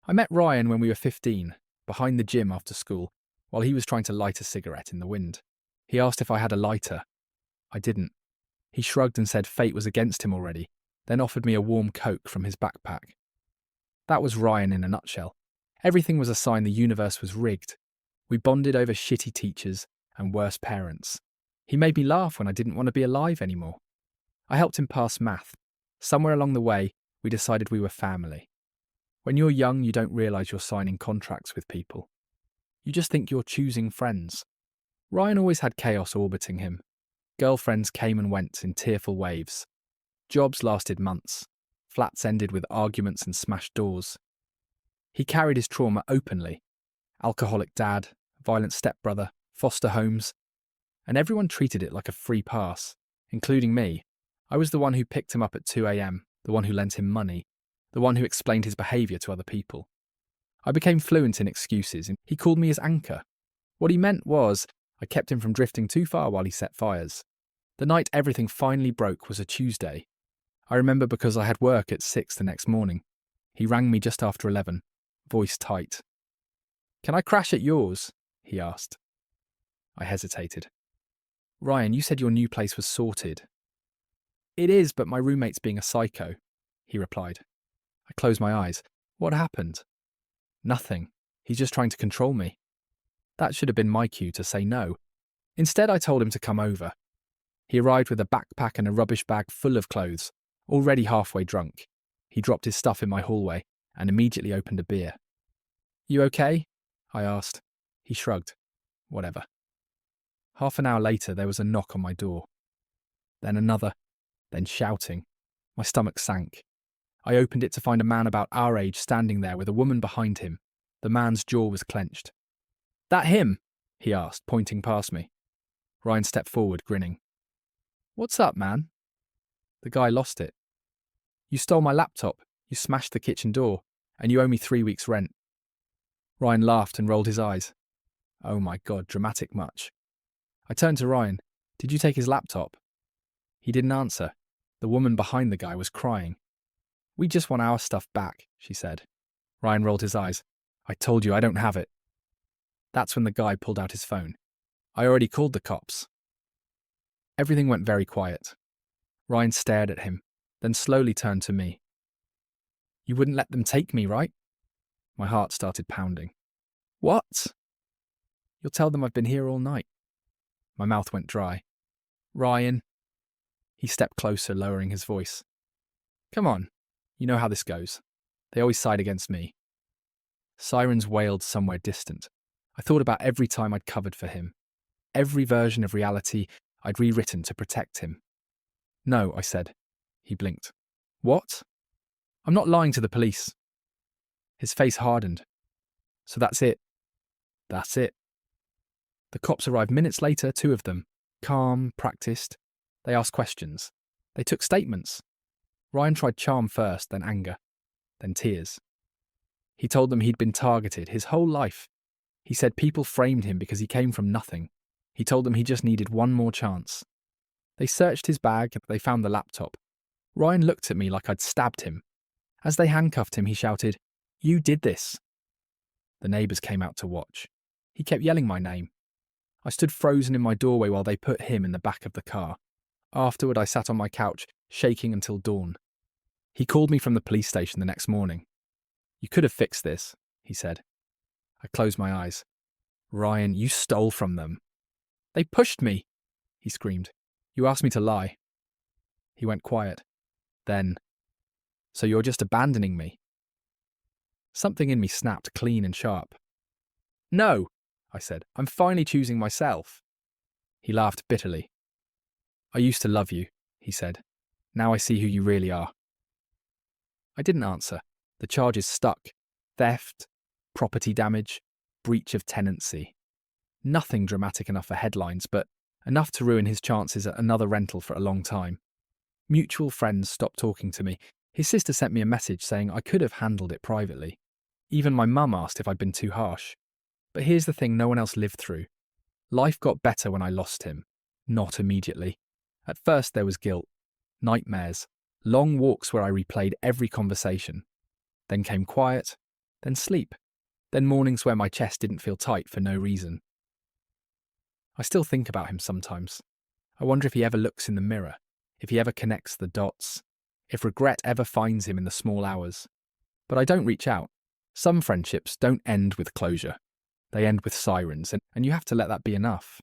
I met Ryan when we were 15, behind the gym after school, while he was trying to light a cigarette in the wind. He asked if I had a lighter. I didn't. He shrugged and said fate was against him already, then offered me a warm Coke from his backpack. That was Ryan in a nutshell. Everything was a sign the universe was rigged. We bonded over shitty teachers and worse parents. He made me laugh when I didn't want to be alive anymore. I helped him pass math. Somewhere along the way, we decided we were family. When you're young, you don't realise you're signing contracts with people. You just think you're choosing friends. Ryan always had chaos orbiting him. Girlfriends came and went in tearful waves. Jobs lasted months. Flats ended with arguments and smashed doors. He carried his trauma openly. Alcoholic dad, violent stepbrother, foster homes. And everyone treated it like a free pass, including me. I was the one who picked him up at 2 a.m, the one who lent him money, the one who explained his behaviour to other people. I became fluent in excuses, and he called me his anchor. What he meant was, I kept him from drifting too far while he set fires. The night everything finally broke was a Tuesday. I remember because I had work at 6 the next morning. He rang me just after 11, voice tight. "Can I crash at yours?" he asked. I hesitated. "Ryan, you said your new place was sorted." "It is, but my roommate's being a psycho," he replied. I closed my eyes. What happened? Nothing. He's just trying to control me. That should have been my cue to say no. Instead, I told him to come over. He arrived with a backpack and a rubbish bag full of clothes, already halfway drunk. He dropped his stuff in my hallway and immediately opened a beer. "You okay?" I asked. He shrugged. Whatever. Half an hour later, there was a knock on my door. Then another, then shouting. My stomach sank. I opened it to find a man about our age standing there with a woman behind him. The man's jaw was clenched. "That him?" he asked, pointing past me. Ryan stepped forward, grinning. "What's up, man?" The guy lost it. "You stole my laptop, you smashed the kitchen door, and you owe me 3 weeks' rent." Ryan laughed and rolled his eyes. Oh my God, dramatic much. I turned to Ryan. "Did you take his laptop?" He didn't answer. The woman behind the guy was crying. "We just want our stuff back," she said. Ryan rolled his eyes. "I told you I don't have it." That's when the guy pulled out his phone. "I already called the cops." Everything went very quiet. Ryan stared at him, then slowly turned to me. "You wouldn't let them take me, right?" My heart started pounding. "What?" "You'll tell them I've been here all night." My mouth went dry. "Ryan." He stepped closer, lowering his voice. "Come on. You know how this goes. They always side against me." Sirens wailed somewhere distant. I thought about every time I'd covered for him. Every version of reality I'd rewritten to protect him. "No," I said. He blinked. "What?" "I'm not lying to the police." His face hardened. "So that's it?" "That's it." The cops arrived minutes later, 2 of them. Calm, practiced. They asked questions. They took statements. Ryan tried charm first, then anger, then tears. He told them he'd been targeted his whole life. He said people framed him because he came from nothing. He told them he just needed one more chance. They searched his bag, they found the laptop. Ryan looked at me like I'd stabbed him. As they handcuffed him, he shouted, "You did this." The neighbours came out to watch. He kept yelling my name. I stood frozen in my doorway while they put him in the back of the car. Afterward, I sat on my couch, shaking until dawn. He called me from the police station the next morning. "You could have fixed this," he said. I closed my eyes. "Ryan, you stole from them." "They pushed me," he screamed. "You asked me to lie." He went quiet. Then, "So you're just abandoning me?" Something in me snapped clean and sharp. "No," I said. "I'm finally choosing myself." He laughed bitterly. "I used to love you," he said. "Now I see who you really are." I didn't answer. The charges stuck. Theft, property damage, breach of tenancy. Nothing dramatic enough for headlines, but enough to ruin his chances at another rental for a long time. Mutual friends stopped talking to me. His sister sent me a message saying I could have handled it privately. Even my mum asked if I'd been too harsh. But here's the thing no one else lived through. Life got better when I lost him. Not immediately. At first there was guilt, nightmares, long walks where I replayed every conversation. Then came quiet, then sleep, then mornings where my chest didn't feel tight for no reason. I still think about him sometimes. I wonder if he ever looks in the mirror, if he ever connects the dots, if regret ever finds him in the small hours. But I don't reach out. Some friendships don't end with closure. They end with sirens, and you have to let that be enough.